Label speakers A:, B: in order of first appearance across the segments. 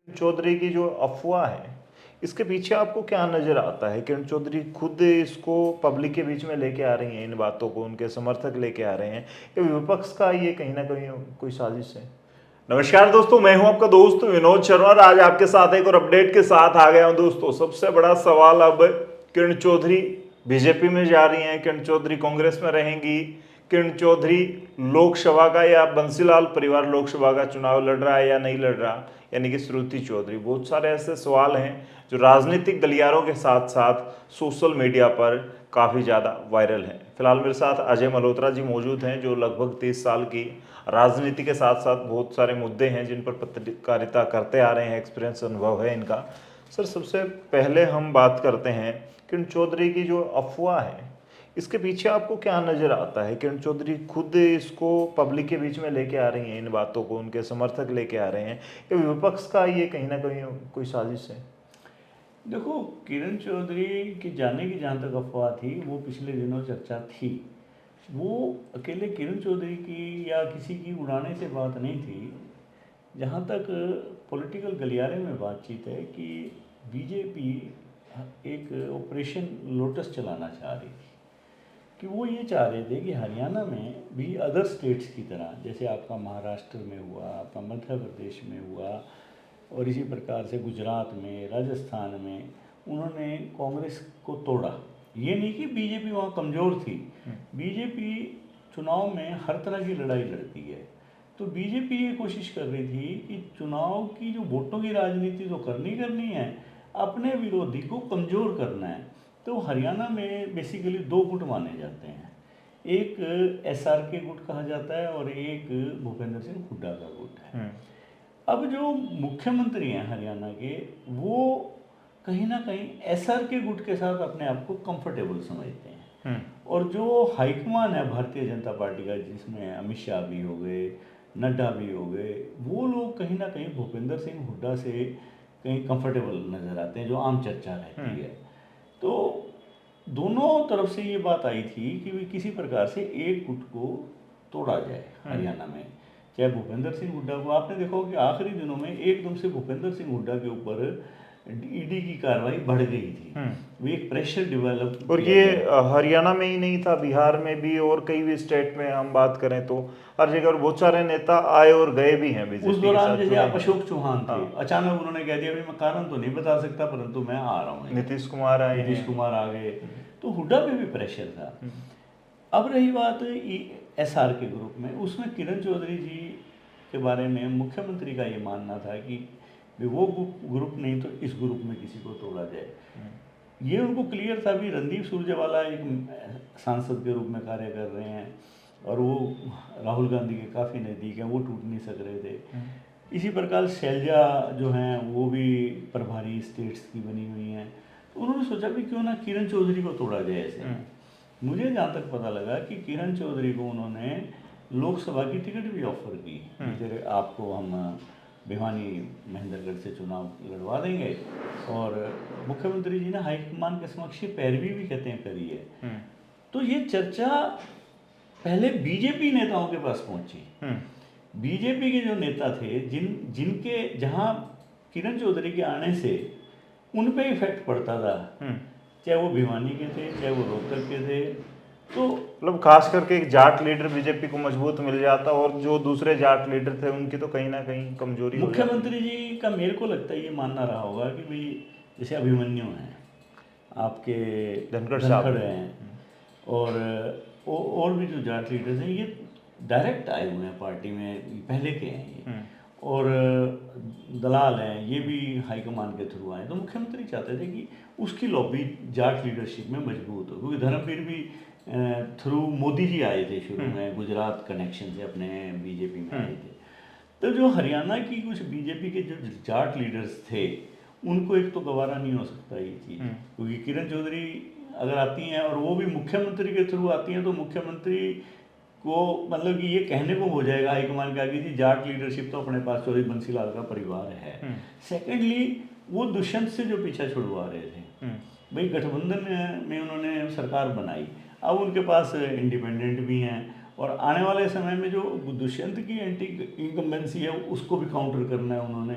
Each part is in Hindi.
A: चौधरी की जो अफवाह है, इसके पीछे आपको क्या नजर आता है? किरण चौधरी खुद इसको पब्लिक के बीच में लेके आ रही हैं, इन बातों को उनके समर्थक लेके आ रहे हैं, या विपक्ष का ये कहीं ना कहीं कोई साजिश है? नमस्कार दोस्तों, मैं हूं आपका दोस्त विनोद शर्मा और आज आपके साथ एक और अपडेट के साथ आ गया हूं। दोस्तों, सबसे बड़ा सवाल अब किरण चौधरी बीजेपी में जा रही हैं, किरण चौधरी कांग्रेस में रहेंगी, किरण चौधरी लोकसभा का या बंसीलाल परिवार लोकसभा का चुनाव लड़ रहा है या नहीं लड़ रहा, यानी कि श्रुति चौधरी। बहुत सारे ऐसे सवाल हैं जो राजनीतिक गलियारों के साथ साथ सोशल मीडिया पर काफ़ी ज़्यादा वायरल हैं। फिलहाल मेरे साथ अजय मल्होत्रा जी मौजूद हैं, जो लगभग 30 साल की राजनीति के साथ साथ बहुत सारे मुद्दे हैं जिन पर पत्रकारिता करते आ रहे हैं, एक्सपीरियंस अनुभव है इनका। सर, सबसे पहले हम बात करते हैं किरण चौधरी की जो अफवाह है, इसके पीछे आपको क्या नजर आता है? किरण चौधरी खुद इसको पब्लिक के बीच में लेके आ रही हैं, इन बातों को उनके समर्थक लेके आ रहे हैं, या विपक्ष का ये कहीं ना कहीं कोई साजिश है?
B: देखो, किरण चौधरी के जाने की जहाँ तक अफवाह थी, वो पिछले दिनों चर्चा थी। वो अकेले किरण चौधरी की या किसी की उड़ाने से बात नहीं थी। जहाँ तक पॉलिटिकल गलियारे में बातचीत है कि बीजेपी एक ऑपरेशन लोटस चलाना चाह रही थी, कि वो ये चाह रहे थे कि हरियाणा में भी अदर स्टेट्स की तरह, जैसे आपका महाराष्ट्र में हुआ, आपका मध्य प्रदेश में हुआ, और इसी प्रकार से गुजरात में, राजस्थान में उन्होंने कांग्रेस को तोड़ा। ये नहीं कि बीजेपी वहाँ कमज़ोर थी। बीजेपी चुनाव में हर तरह की लड़ाई लड़ती है, तो बीजेपी ये कोशिश कर रही थी कि चुनाव की जो वोटों की राजनीति तो करनी है, अपने विरोधी को कमज़ोर करना है। तो हरियाणा में बेसिकली दो गुट माने जाते हैं, एक एसआरके गुट कहा जाता है और एक भूपेंद्र सिंह हुड्डा का गुट है। अब जो मुख्यमंत्री हैं हरियाणा के, वो कहीं ना कहीं एसआरके गुट के साथ अपने आप को कंफर्टेबल समझते हैं। और जो हाईकमान है भारतीय जनता पार्टी का, जिसमें अमित शाह भी हो गए, नड्डा भी हो गए, वो लोग कहीं ना कहीं भूपेंद्र सिंह हुड्डा से कहीं कंफर्टेबल नज़र आते हैं, जो आम चर्चा रहती है। तो दोनों तरफ से ये बात आई थी कि भी किसी प्रकार से एक गुट को तोड़ा जाए हरियाणा में, चाहे भूपेंद्र सिंह हुड्डा को। आपने देखा कि आखिरी दिनों में एकदम से भूपेंद्र सिंह हुड्डा के ऊपर ईडी की कार्रवाई बढ़ गई थी। वो एक प्रेशर डेवलप,
A: और ये हरियाणा में ही नहीं था, बिहार में भी और कई भी स्टेट में हम बात करें तो हर जगह बहुत सारे नेता आए और गए भी हैं बीजेपी
B: उस
A: के
B: दौरान।
A: साथ।
B: जैसे आप अशोक चौहान थे, अचानक उन्होंने कह दिया, मैं कारण तो नहीं बता सकता परंतु मैं आ रहा हूँ।
A: नीतीश कुमार आए,
B: नीतीश कुमार आ गए, तो हुड्डा पे भी प्रेशर था। अब रही बात एसआर के ग्रुप में, उसमें किरण चौधरी जी के बारे में मुख्यमंत्री का ये मानना था कि वो ग्रुप नहीं तो इस ग्रुप में किसी को तोड़ा जाए। ये उनको क्लियर था भी। रणदीप सुरजेवाला एक सांसद के रूप में कार्य कर रहे हैं और वो राहुल गांधी के काफ़ी नज़दीक हैं, वो टूट नहीं सक रहे थे। इसी प्रकार शैलजा जो हैं, वो भी प्रभारी स्टेट्स की बनी हुई हैं। तो उन्होंने सोचा भी क्यों ना किरण चौधरी को तोड़ा जाए ऐसे। मुझे जहाँ तक पता लगा कि किरण चौधरी को उन्होंने लोकसभा की टिकट भी ऑफर की, जैसे आपको हम भिवानी महेंद्रगढ़ से चुनाव लड़वा देंगे, और मुख्यमंत्री जी ने हाईकमान के समक्ष पैरवी भी कहते हैं करी है। तो ये चर्चा पहले बीजेपी नेताओं के पास पहुंची। बीजेपी के जो नेता थे, जिनके जहां किरण चौधरी के आने से उन पे इफेक्ट पड़ता था, चाहे वो भिवानी के थे, चाहे वो रोहतक के थे, तो
A: मतलब खास करके एक जाट लीडर बीजेपी को मजबूत मिल जाता, और जो दूसरे जाट लीडर थे उनकी तो कहीं ना कहीं कमजोरी हो जाती।
B: मुख्यमंत्री जी का मेरे को लगता है ये मानना रहा होगा कि भाई जैसे अभिमन्यु हैं, आपके
A: धनखड़ साहब
B: हैं, और भी जो जाट लीडर्स हैं, ये डायरेक्ट आए हुए हैं पार्टी में, पहले के हैं ये, और दलाल हैं, ये भी हाईकमान के थ्रू आए। तो मुख्यमंत्री चाहते थे कि उसकी लॉबी जाट लीडरशिप में मजबूत हो, क्योंकि धर्मवीर भी थ्रू मोदी जी आए थे शुरू में, गुजरात कनेक्शन से अपने बीजेपी में आए थे। तो जो हरियाणा की कुछ बीजेपी के जो जाट लीडर्स थे, उनको एक तो गवारा नहीं हो सकता ये चीज़, क्योंकि किरण चौधरी अगर आती हैं और वो भी मुख्यमंत्री के थ्रू आती हैं, तो मुख्यमंत्री को मतलब कि ये कहने को हो जाएगा हाईकमान के आगे कि जाट लीडरशिप तो अपने पास चौधरी बंसीलाल का परिवार है। सेकेंडली, वो दुष्यंत से जो पीछा छुड़वा रहे थे, भाई गठबंधन में उन्होंने सरकार बनाई, अब उनके पास इंडिपेंडेंट भी हैं और आने वाले समय में जो दुष्यंत की एंटी इनकम्बेंसी है उसको भी काउंटर करना है उन्होंने।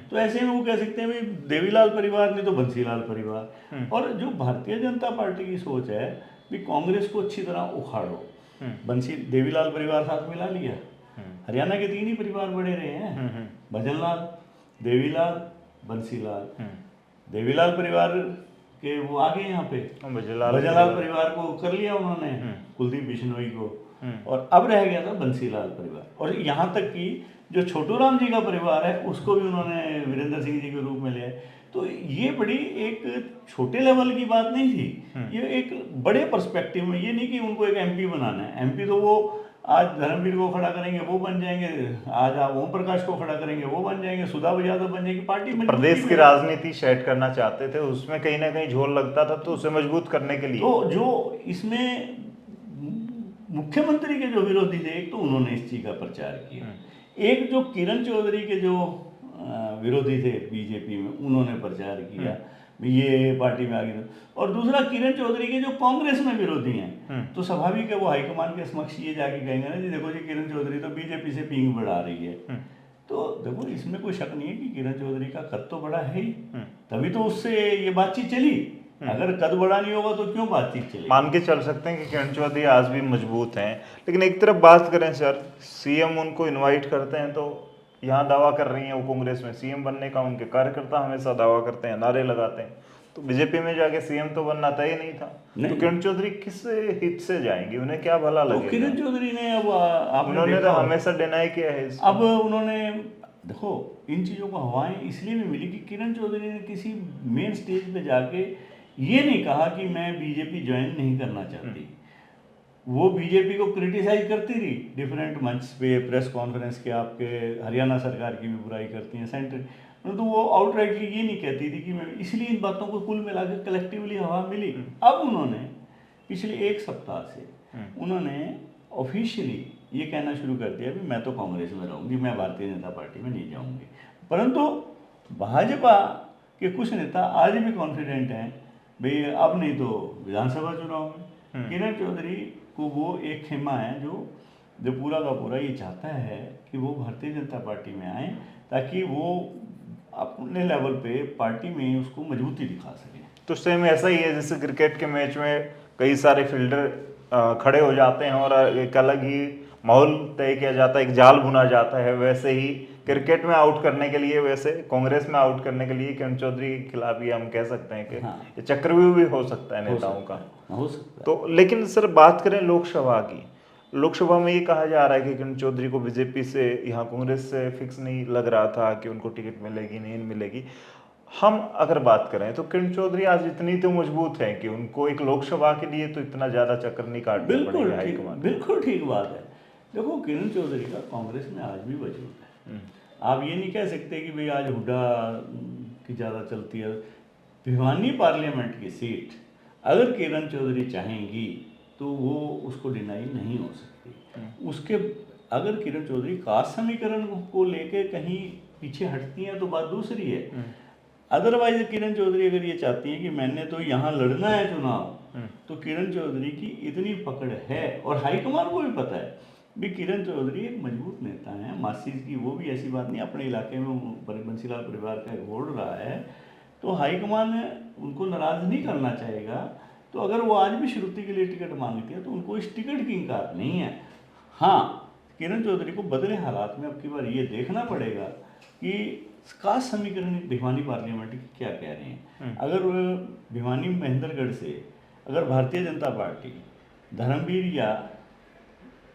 B: तो ऐसे में वो कह सकते हैं भाई देवीलाल परिवार नहीं तो बंसीलाल परिवार। और जो भारतीय जनता पार्टी की सोच है भी कांग्रेस को अच्छी तरह उखाड़ो, बंसी देवीलाल परिवार साथ मिला लिया, हरियाणा के 3 ही परिवार बड़े रहे हैं, भजनलाल, देवीलाल, बंसीलाल। देवीलाल परिवार के वो आगे यहाँ पे भजनलाल परिवार को कर लिया उन्होंने, कुलदीप बिश्नोई को, और अब रह गया था बंसीलाल परिवार। और यहाँ तक कि जो छोटू राम जी का परिवार है उसको भी उन्होंने वीरेंद्र सिंह जी के रूप में लिया। तो ये बड़ी एक छोटे लेवल की बात नहीं थी, ये एक बड़े पर्सपेक्टिव में, ये नहीं कि उनको एक एमपी बनाना है। एमपी तो वो आज धर्मवीर को खड़ा करेंगे वो बन जाएंगे, आज आप ओम प्रकाश को खड़ा करेंगे वो बन जाएंगे, सुधा यादव बन जाएगी, पार्टी में
A: प्रदेश की राजनीति सेट करना चाहते थे, उसमें कहीं ना कहीं झोल लगता था, तो उसे मजबूत करने के लिए
B: तो जो इसमें मुख्यमंत्री के जो विरोधी थे, एक तो उन्होंने इस चीज का प्रचार किया, एक जो किरण चौधरी के जो विरोधी थे बीजेपी में उन्होंने प्रचार किया ये पार्टी में आ गई, और दूसरा किरण चौधरी के जो कांग्रेस में विरोधी हैं, तो स्वाभाविक है वो हाईकमान के समक्ष ये जाके कहेंगे ना जी देखो जी किरण चौधरी तो बीजेपी से पींग बढ़ा रही है। तो देखो इसमें कोई शक नहीं है कि किरण चौधरी का कद तो बड़ा है ही, तभी तो उससे ये बातचीत चली। अगर कद बड़ा नहीं होगा तो क्यों बातचीत चलेगी।
A: मान के चल सकते हैं कि किरण चौधरी आज भी मजबूत हैं, लेकिन एक तरफ बात करें सर, सीएम उनको इनवाइट करते हैं तो यहाँ दावा कर रही हैं वो कांग्रेस में सीएम बनने का, उनके कार्यकर्ता हमेशा दावा करते हैं, नारे लगाते हैं, तो बीजेपी में जाके सीएम तो बनना तय नहीं था। तो किरण चौधरी किस हित से जाएंगी, उन्हें क्या भला लगेगा?
B: किरण चौधरी ने अब
A: उन्होंने तो हमेशा डिनाई किया है इसको।
B: अब उन्होंने देखो इन चीज़ों को हवाएं इसलिए भी मिली कि किरण चौधरी ने किसी मेन स्टेज पे जाके ये नहीं कहा कि मैं बीजेपी ज्वाइन नहीं करना चाहती। वो बीजेपी को क्रिटिसाइज करती रही डिफरेंट मंच पे, प्रेस कॉन्फ्रेंस के, आपके हरियाणा सरकार की भी बुराई करती हैं सेंटर, तो वो आउटराइटली ये नहीं कहती थी कि मैं, इसलिए इन बातों को कुल मिला के कलेक्टिवली हवा मिली। अब उन्होंने पिछले 1 सप्ताह से उन्होंने ऑफिशियली ये कहना शुरू कर दिया कि मैं तो कांग्रेस में रहूँगी, मैं भारतीय जनता पार्टी में नहीं जाऊँगी। परंतु भाजपा के कुछ नेता आज भी कॉन्फिडेंट हैं भाई अब नहीं तो विधानसभा चुनाव में। किरण चौधरी को वो एक खेमा है जो पूरा का पूरा ये चाहता है कि वो भारतीय जनता पार्टी में आए ताकि वो अपने लेवल पे पार्टी में उसको मजबूती दिखा सके।
A: तो सेम ऐसा ही है जैसे क्रिकेट के मैच में कई सारे फील्डर खड़े हो जाते हैं और एक अलग ही माहौल तय किया जाता है, एक जाल बुना जाता है, वैसे ही क्रिकेट में आउट करने के लिए, वैसे कांग्रेस में आउट करने के लिए किरण चौधरी के खिलाफ ये हम कह सकते हैं कि ये चक्रव्यूह भी हो सकता है नेताओं का।
B: हो सकता है।
A: तो लेकिन सर बात करें लोकसभा की, लोकसभा में ये कहा जा रहा है कि किरण चौधरी को बीजेपी से, यहाँ कांग्रेस से फिक्स नहीं लग रहा था कि उनको टिकट मिलेगी नहीं मिलेगी। हम अगर बात करें तो किरण चौधरी आज इतनी तो मजबूत है कि उनको एक लोकसभा के लिए तो इतना ज्यादा चक्कर नहीं काटना पड़ेगा हाईकमान।
B: बिल्कुल ठीक बात है। देखो किरण चौधरी का कांग्रेस में आज भी वजूद है। आप ये नहीं कह सकते कि भाई आज हुड्डा की ज़्यादा चलती है। भिवानी पार्लियामेंट की सीट अगर किरण चौधरी चाहेंगी तो वो उसको डिनाई नहीं हो सकती। उसके अगर किरण चौधरी कास्ट समीकरण को लेके कहीं पीछे हटती हैं तो बात दूसरी है। अदरवाइज किरण चौधरी अगर ये चाहती हैं कि मैंने तो यहाँ लड़ना है चुनाव, तो किरण चौधरी की इतनी पकड़ है और हाईकमान को भी पता है भी किरण चौधरी एक मजबूत नेता है। मासी की वो भी ऐसी बात नहीं, अपने इलाके में बंसीलाल परिवार का वोट रहा है, तो हाईकमान उनको नाराज नहीं करना चाहेगा। तो अगर वो आज भी श्रुति के लिए टिकट मांगती है तो उनको इस टिकट की इंकार नहीं है। हाँ, किरण चौधरी को बदले हालात में अब की बार ये देखना पड़ेगा कि कास्ट समीकरण भिवानी पार्लियामेंट की क्या कह रहे हैं। अगर भिवानी महेंद्रगढ़ से अगर भारतीय जनता पार्टी धर्मवीर या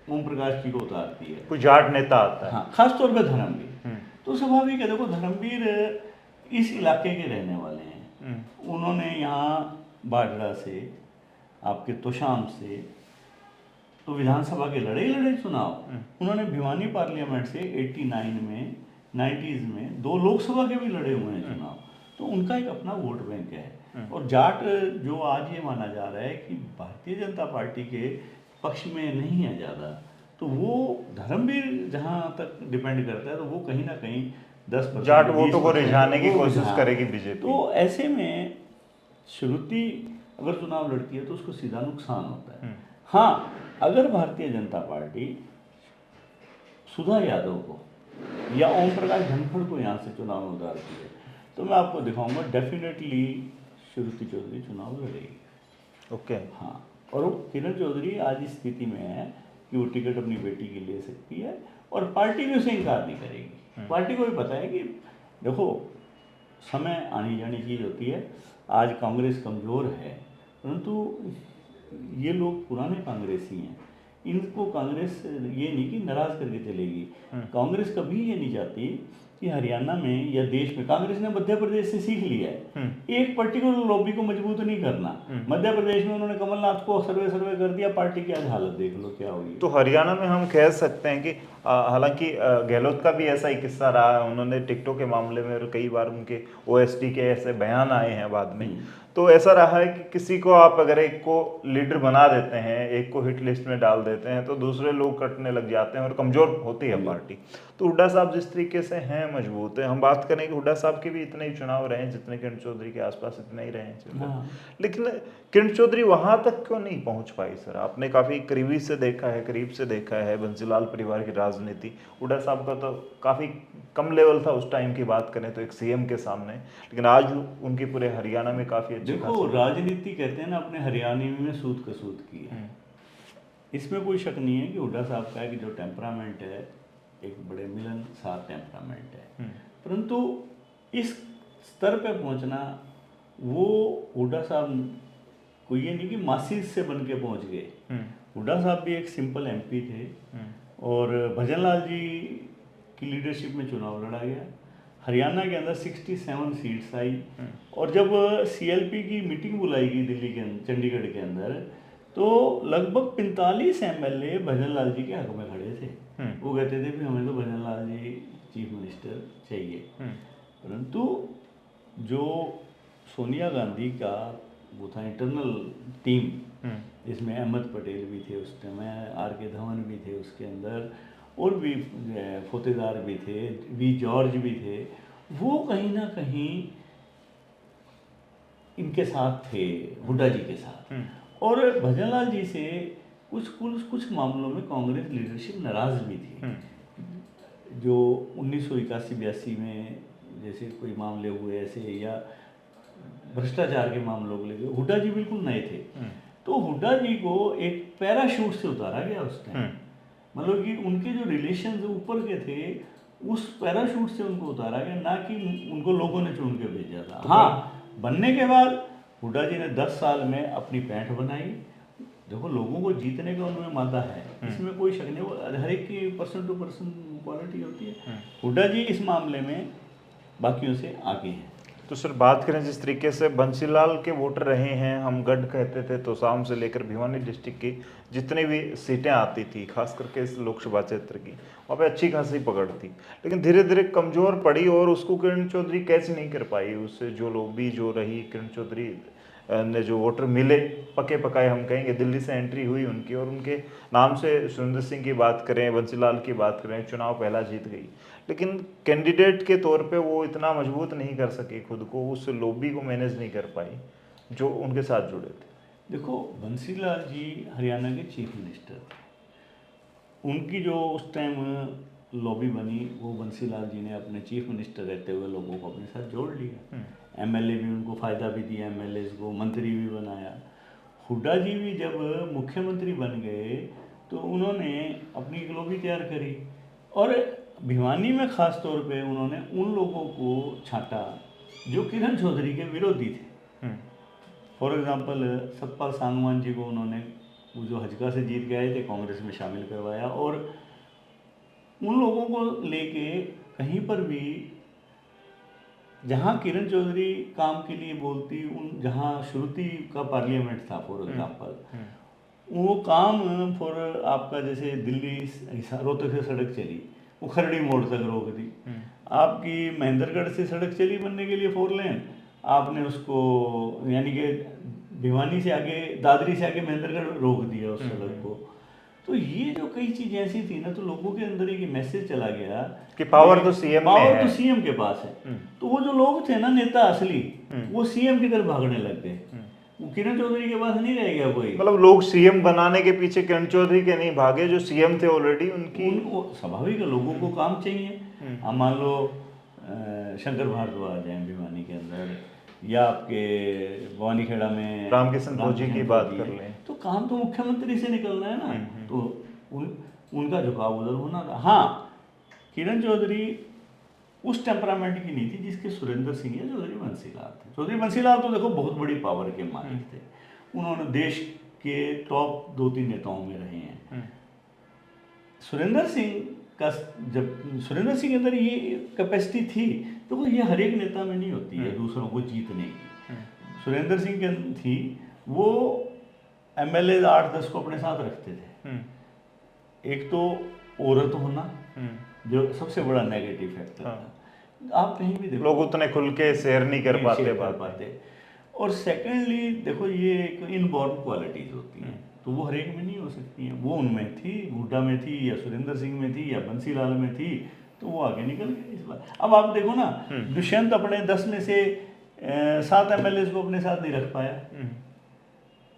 B: ओम प्रकाश जी को उतारती है,
A: कोई जाट नेता आता है,
B: हाँ, खासतौर पर धर्मवीर, तो स्वाभाविक है। देखो धर्मवीर इस इलाके के रहने वाले हैं, उन्होंने यहाँ बाडरा से, आपके तोशाम से तो विधानसभा के लड़े चुनाव। उन्होंने भिवानी पार्लियामेंट से 89 में, 90s में 2 लोकसभा के भी लड़े हुए हैं चुनाव, तो उनका एक अपना वोट बैंक है। और जाट जो आज ये माना जा रहा है कि भारतीय जनता पार्टी के पक्ष में नहीं है ज़्यादा, तो वो धर्मवीर जहाँ तक डिपेंड करता है तो वो कहीं ना कहीं 10%
A: जाट वोटों को रिझाने की कोशिश करेगी बीजेपी।
B: तो ऐसे में श्रुति अगर चुनाव लड़ती है तो उसको सीधा नुकसान होता है। हाँ, अगर भारतीय जनता पार्टी सुधा यादव को या ओम प्रकाश धनखड़ को यहाँ से चुनाव में उतारती है तो मैं आपको दिखाऊंगा डेफिनेटली श्रुति चौधरी चुनाव लड़ेगी।
A: ओके।
B: हाँ, और वो किरण चौधरी आज इस स्थिति में है कि वो टिकट अपनी बेटी की ले सकती है और पार्टी भी उसे इनकार नहीं करेगी। पार्टी को भी पता है कि देखो समय आनी जानी चीज़ होती है। आज कांग्रेस कमज़ोर है परंतु ये लोग पुराने कांग्रेसी हैं, इनको कांग्रेस ये नहीं कि नाराज़ करके चलेगी। कांग्रेस कभी ये नहीं चाहती कि हरियाणा में या देश में, कांग्रेस ने मध्य प्रदेश से सीख लिया है एक पर्टिकुलर लॉबी को मजबूत नहीं करना। मध्य प्रदेश में उन्होंने कमलनाथ को सर्वे कर दिया, पार्टी की आज हालत देख लो क्या हुई।
A: तो हरियाणा में हम कह सकते हैं कि हालांकि गहलोत का भी ऐसा ही किस्सा रहा है, उन्होंने टिकटों के मामले में और कई बार उनके ओएसटी के ऐसे बयान आए हैं बाद में। तो ऐसा रहा है कि किसी को आप अगर एक को लीडर बना देते हैं, एक को हिट लिस्ट में डाल देते हैं तो दूसरे लोग कटने लग जाते हैं और कमजोर होती है पार्टी। तो हुड्डा साहब जिस तरीके से हैं मजबूत है, हम बात करें कि हुड्डा साहब के भी इतने ही चुनाव रहे हैं जितने किरण चौधरी के आसपास इतने ही रहे हैं। लेकिन किरण चौधरी वहां तक क्यों नहीं पहुंच पाई सर? आपने काफी करीबी से देखा है, करीब से देखा है बंसीलाल परिवार की राजनीति। हुड्डा साहब का तो काफी कम लेवल था उस टाइम की बात करें तो एक सीएम के सामने, लेकिन आज उनकी पूरे हरियाणा में काफी अच्छी
B: देखो राजनीति कहते हैं ना अपने हरियाणा में सूद कसूद की है। इसमें कोई शक नहीं है कि हुड्डा साहब का कि जो टेम्परामेंट है एक बड़े मिलनसार टेम्परामेंट है, परंतु इस स्तर पे पहुंचना वो हुड्डा साहब को ये नहीं कि मासिस से बन के पहुंच गए। हुड्डा साहब भी एक सिंपल एमपी थे और भजन लाल जी की लीडरशिप में चुनाव लड़ा गया। हरियाणा के अंदर 67 सीट्स आई और जब सीएलपी की मीटिंग बुलाई गई दिल्ली के चंडीगढ़ के अंदर तो लगभग 45 एमएलए भजन लाल जी के हक में खड़े थे। वो कहते थे कि हमें तो भजन लाल जी चीफ मिनिस्टर चाहिए। परंतु जो सोनिया गांधी का वो था इंटरनल टीम, जिसमें अहमद पटेल भी थे उस टाइम, आर के धवन भी थे उसके अंदर, और भी फोतेदार भी थे, वी जॉर्ज भी थे, वो कहीं ना कहीं इनके साथ थे, हुड्डा जी के साथ। और भजनलाल जी से कुछ मामलों में कांग्रेस लीडरशिप नाराज भी थी। जो 1981-82 में जैसे कोई मामले हुए ऐसे या भ्रष्टाचार के मामलों को लेकर हुड्डा जी बिल्कुल नए थे, तो हुड्डा जी को एक पैराशूट से उतारा गया उस टाइम। मतलब कि उनके जो रिलेशन ऊपर के थे उस पैराशूट से उनको उतारा गया, ना कि उनको लोगों ने चुन के भेजा था। हाँ, बनने के बाद हुड्डा जी ने 10 साल में अपनी पैंठ बनाई। देखो लोगों को जीतने का उनमें मादा है, इसमें कोई शक नहीं, वो हर एक की पर्सन टू पर्सन क्वालिटी होती है। हुड्डा जी इस मामले में बाकियों से आगे हैं।
A: तो सर बात करें जिस तरीके से बंसीलाल के वोटर रहे हैं, हम गढ़ कहते थे तो शाम से लेकर भिवानी डिस्ट्रिक्ट की जितनी भी सीटें आती थी खास करके इस लोकसभा क्षेत्र की, वहाँ पे अच्छी खासी पकड़ थी, लेकिन धीरे धीरे कमजोर पड़ी और उसको किरण चौधरी कैच नहीं कर पाई। उससे जो लॉबी जो रही, किरण चौधरी ने जो वोटर मिले पके पकाए हम कहेंगे, दिल्ली से एंट्री हुई उनकी और उनके नाम से सुरेंद्र सिंह की बात करें, बंसीलाल की बात करें, चुनाव पहला जीत गई, लेकिन कैंडिडेट के तौर पे वो इतना मजबूत नहीं कर सके खुद को, उस लॉबी को मैनेज नहीं कर पाई जो उनके साथ जुड़े थे।
B: देखो बंसीलाल जी हरियाणा के चीफ मिनिस्टर थे, उनकी जो उस टाइम लॉबी बनी वो बंसीलाल जी ने अपने चीफ मिनिस्टर रहते हुए लोगों को अपने साथ जोड़ लिया। एमएलए भी उनको फ़ायदा भी दिया, एमएलए को मंत्री भी बनाया। हुड्डा जी भी जब मुख्यमंत्री बन गए तो उन्होंने अपनी एक लॉबी तैयार करी और भिवानी में ख़ास तौर पे उन्होंने उन लोगों को छांटा जो किरण चौधरी के विरोधी थे। फॉर एग्जांपल सतपाल सांगवान जी को उन्होंने वो जो हजका से जीत गए थे कांग्रेस में शामिल करवाया और उन लोगों को लेके कहीं पर भी जहाँ किरण चौधरी काम के लिए बोलती, उन जहाँ श्रुति का पार्लियामेंट था फॉर एग्जांपल, वो काम फॉर आपका जैसे दिल्ली रोहतक से सड़क चली वो खरड़ी मोड़ तक रोक दी। आपकी महेंद्रगढ़ से सड़क चली बनने के लिए 4 लेन, आपने उसको यानी कि भिवानी से आगे दादरी से आगे महेंद्रगढ़ रोक दिया उस सड़क को। तो ये जो कई चीज़ें ऐसी थी ना, तो लोगों के अंदर एक मैसेज चला गया
A: कि पावर तो सीएम में है,
B: पावर तो सीएम के पास है। तो वो जो लोग थे ना नेता असली, वो सीएम की तरफ भागने लग गए किरण चौधरी के पास नहीं रह गया कोई।
A: मतलब लोग सीएम बनाने के पीछे किरण चौधरी के नहीं भागे, जो सीएम थे ऑलरेडी उनकी।
B: उनको स्वाभाविक है, लोगों को काम चाहिए। अब मान लो शंकर भारद्वाज हैं भिवानी के अंदर, या आपके भवानीखेड़ा में
A: रामकिशन फौजी की बात
B: फौजी
A: कर
B: हैं।
A: लें।
B: तो काम तो मुख्यमंत्री से निकलना है ना, तो उनका झुकाव उधर होना था। हाँ, किरण चौधरी उस टेम्परामेंट की नहीं थी जिसके सुरेंद्र सिंह या चौधरी बंसीलाल थे। चौधरी बंसीलाल तो देखो बहुत बड़ी पावर के मालिक थे, उन्होंने देश के टॉप 2-3 नेताओं में रहे हैं। सुरेंद्र सिंह का, जब सुरेंद्र सिंह के अंदर ये कैपेसिटी थी, तो वो ये हर एक नेता में नहीं होती है दूसरों को जीतने की। सुरेंद्र सिंह के थी, वो एमएलए 8-10 को अपने साथ रखते थे। एक तो औरत होना जो सबसे बड़ा नेगेटिव फैक्टर था, आप कहीं भी देखो
A: लोग उतने खुल के शेयर नहीं कर पाते
B: पाते। और सेकेंडली देखो, ये एक इनबॉर्न क्वालिटीज होती हैं, तो वो हर एक में नहीं हो सकती हैं। वो उनमें थी, हुड्डा में थी, या सुरेंद्र सिंह में थी, या बंसीलाल में थी, तो वो आगे निकल गए इस बार। अब आप देखो ना, दुष्यंत अपने 10 में से 7 एमएलए को अपने साथ नहीं रख पाया।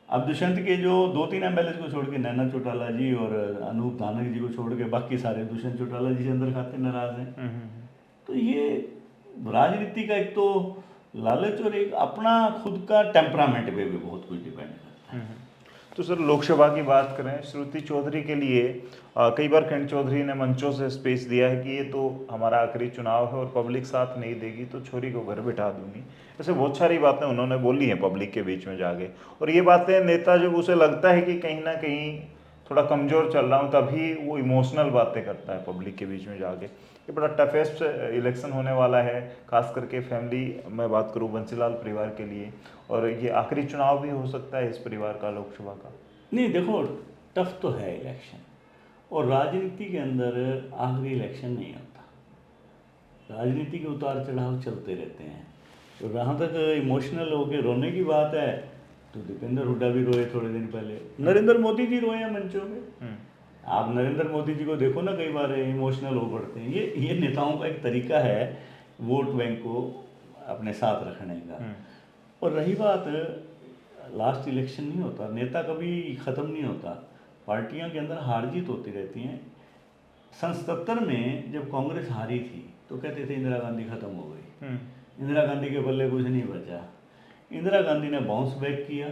B: अब दुष्यंत के जो 2-3 एमएलए को छोड़ के, नैना चौटाला जी और अनूप धानक जी को छोड़ के, बाकी सारे दुष्यंत चौटाला जी से अंदर खाते नाराज हैं। तो ये राजनीति का एक तो लालच और एक अपना खुद का टेम्परामेंट पे भी बहुत कुछ डिपेंड करता है।
A: तो सर, लोकसभा की बात करें, श्रुति चौधरी के लिए कई बार किरण चौधरी ने मंचों से स्पेस दिया है कि ये तो हमारा आखिरी चुनाव है और पब्लिक साथ नहीं देगी तो छोरी को घर बिठा दूंगी। ऐसे बहुत सारी बातें उन्होंने बोली हैं पब्लिक के बीच में जाके, और ये बातें नेता जब उसे लगता है कि कहीं ना कहीं थोड़ा कमज़ोर चल रहा हूँ, तभी वो इमोशनल बातें करता है पब्लिक के बीच में जाके। ये बड़ा टफेस्ट इलेक्शन होने वाला है, खास करके फैमिली मैं बात करूँ बंसीलाल परिवार के लिए, और ये आखिरी चुनाव भी हो सकता है इस परिवार का, लोकसभा का।
B: नहीं देखो, टफ तो है इलेक्शन, और राजनीति के अंदर आखिरी इलेक्शन नहीं होता। राजनीति के उतार चढ़ाव चलते रहते हैं। तो जहाँ तक इमोशनल होके रोने की बात है, तो दीपेंद्र हुड्डा भी रोए थोड़े दिन पहले, नरेंद्र मोदी जी रोए हैं मंचों पे। आप नरेंद्र मोदी जी को देखो ना, कई बार इमोशनल हो पड़ते हैं। ये नेताओं का एक तरीका है वोट बैंक को अपने साथ रखने का। और रही बात, लास्ट इलेक्शन नहीं होता, नेता कभी ख़त्म नहीं होता, पार्टियों के अंदर हार जीत होती रहती हैं। सन 77 में जब कांग्रेस हारी थी तो कहते थे इंदिरा गांधी ख़त्म हो गई, इंदिरा गांधी के बल्ले कुछ नहीं बचा। इंदिरा गांधी ने बाउंस बैक किया,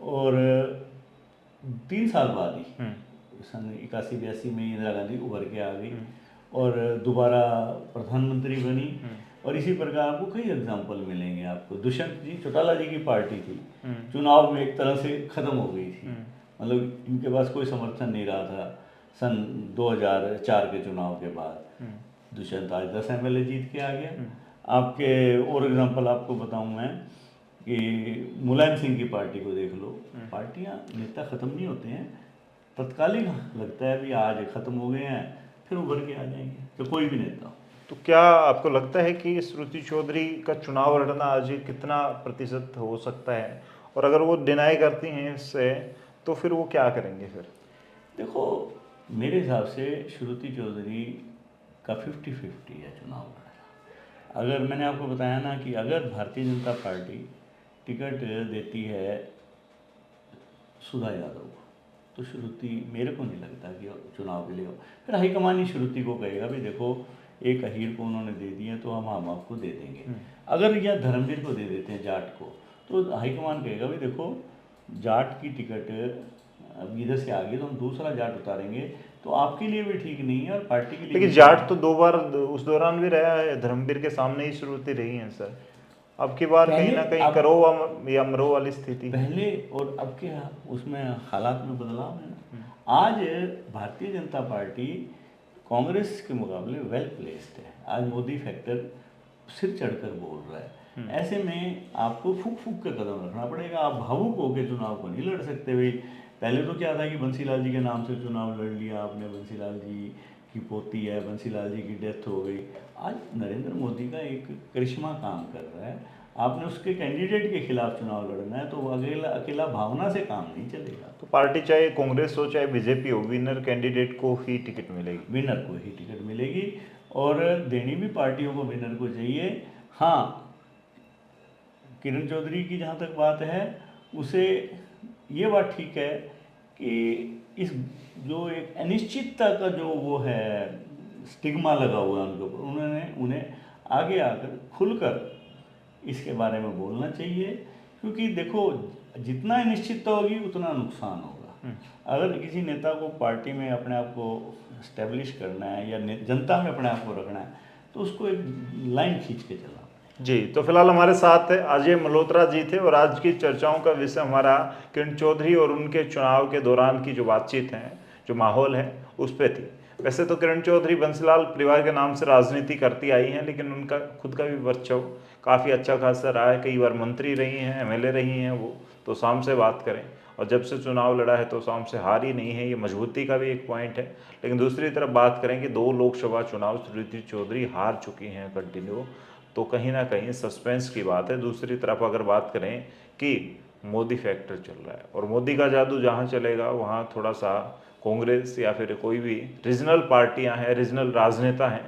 B: और 3 साल बाद ही सन 81-82 में इंदिरा गांधी उभर के आ गई और दोबारा प्रधानमंत्री बनी। और इसी प्रकार आपको कई एग्जाम्पल मिलेंगे आपको। दुष्यंत जी चौटाला जी की पार्टी थी, चुनाव में एक तरह से ख़त्म हो गई थी, मतलब इनके पास कोई समर्थन नहीं रहा था। सन 2004 के चुनाव के बाद दुष्यंत आज 10 एमएलए जीत के आ गया। आपके और एग्जाम्पल आपको बताऊं मैं कि मुलायम सिंह की पार्टी को देख लो। पार्टियां, नेता ख़त्म नहीं होते हैं, तत्कालिक लगता है भी आज ख़त्म हो गए हैं, फिर उभर के आ जाएंगे, तो कोई भी नेता हो।
A: तो क्या आपको लगता है कि श्रुति चौधरी का चुनाव लड़ना आज कितना प्रतिशत हो सकता है, और अगर वो डिनाई करती हैं इससे तो फिर वो क्या करेंगे फिर?
B: देखो, मेरे हिसाब से श्रुति चौधरी का 50-50 है चुनाव लड़ना। अगर मैंने आपको बताया ना कि अगर भारतीय जनता पार्टी टिकट देती है सुधा यादव को, तो श्रुति, मेरे को नहीं लगता कि चुनाव के लिए हो। फिर हाईकमान ही श्रुति को कहेगा भी देखो, एक अहीर को उन्होंने दे दिए तो हम आपको दे देंगे। अगर या धर्मवीर को दे देते हैं, जाट को, तो हाईकमान कहेगा भी देखो, जाट की टिकट अब इधर से आगे तो हम दूसरा जाट उतारेंगे, तो आपके लिए भी ठीक नहीं है और पार्टी के लिए।
A: लेकिन जाट तो 2 बार उस दौरान भी रहा है, धर्मवीर के सामने ही श्रुति रही है सर। अब की बार कहीं ना कहीं करो या मरो वाली स्थिति
B: पहले और अब के उसमें हालात में बदलाव है ना। आज भारतीय जनता पार्टी कांग्रेस के मुकाबले वेल प्लेस्ड है। आज मोदी फैक्टर सिर चढ़कर बोल रहा है। ऐसे में आपको फूक फूक कर कदम रखना पड़ेगा। आप भावुक होकर चुनाव को नहीं लड़ सकते भाई। पहले तो क्या था कि बंसीलाल जी के नाम से चुनाव लड़ लिया आपने, बंसीलाल जी की पोती है, बंसीलाल जी की डेथ हो गई। आज नरेंद्र मोदी का एक करिश्मा काम कर रहा है, आपने उसके कैंडिडेट के खिलाफ चुनाव लड़ना है, तो वो अकेला भावना से काम नहीं चलेगा।
A: तो पार्टी चाहे कांग्रेस हो चाहे बीजेपी हो, विनर कैंडिडेट को ही टिकट मिलेगी।
B: विनर को ही टिकट मिलेगी और देनी भी पार्टियों को विनर को चाहिए। हाँ, किरण चौधरी की जहाँ तक बात है, उसे ये बात ठीक है कि इस जो एक अनिश्चितता का जो वो है स्टिग्मा लगा हुआ है उनके ऊपर, उन्होंने उन्हें आगे आकर खुलकर इसके बारे में बोलना चाहिए। क्योंकि देखो, जितना अनिश्चितता होगी उतना नुकसान होगा। अगर किसी नेता को पार्टी में अपने आप को स्टैब्लिश करना है या जनता में अपने आप को रखना है, तो उसको एक लाइन खींच के चलाना।
A: जी, तो फिलहाल हमारे साथ अजय मल्होत्रा जी थे और आज की चर्चाओं का विषय हमारा किरण चौधरी और उनके चुनाव के दौरान की जो बातचीत है, जो माहौल है, उस पर थी। वैसे तो किरण चौधरी बंसीलाल परिवार के नाम से राजनीति करती आई हैं, लेकिन उनका खुद का भी वर्चस्व काफ़ी अच्छा खासा रहा है। कई बार मंत्री रही हैं, एमएलए रही हैं वो, तो शाम से बात करें, और जब से चुनाव लड़ा है तो शाम से हार ही नहीं है, ये मजबूती का भी एक पॉइंट है। लेकिन दूसरी तरफ बात करें कि 2 लोकसभा चुनाव सुनीति चौधरी हार चुकी हैं कंटिन्यू, तो कहीं ना कहीं सस्पेंस की बात है। दूसरी तरफ अगर बात करें कि मोदी फैक्टर चल रहा है, और मोदी का जादू जहाँ चलेगा वहाँ थोड़ा सा कांग्रेस या फिर कोई भी रीजनल पार्टियां हैं, रीजनल राजनेता हैं,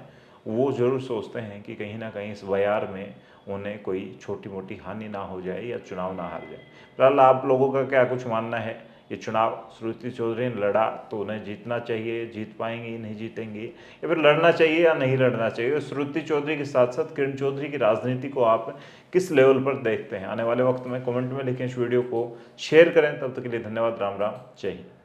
A: वो जरूर सोचते हैं कि कहीं ना कहीं इस बयार में उन्हें कोई छोटी मोटी हानि ना हो जाए या चुनाव ना हार जाए। फिलहाल आप लोगों का क्या कुछ मानना है? ये चुनाव सुनीति चौधरी ने लड़ा तो उन्हें जीतना चाहिए, जीत पाएंगे नहीं जीतेंगे, या फिर लड़ना चाहिए या नहीं लड़ना चाहिए? सुनीति चौधरी के साथ साथ किरण चौधरी की राजनीति को आप किस लेवल पर देखते हैं? आने वाले वक्त में कमेंट में लिखें, इस वीडियो को शेयर करें। तब तक के लिए धन्यवाद। राम राम, जय हिंद।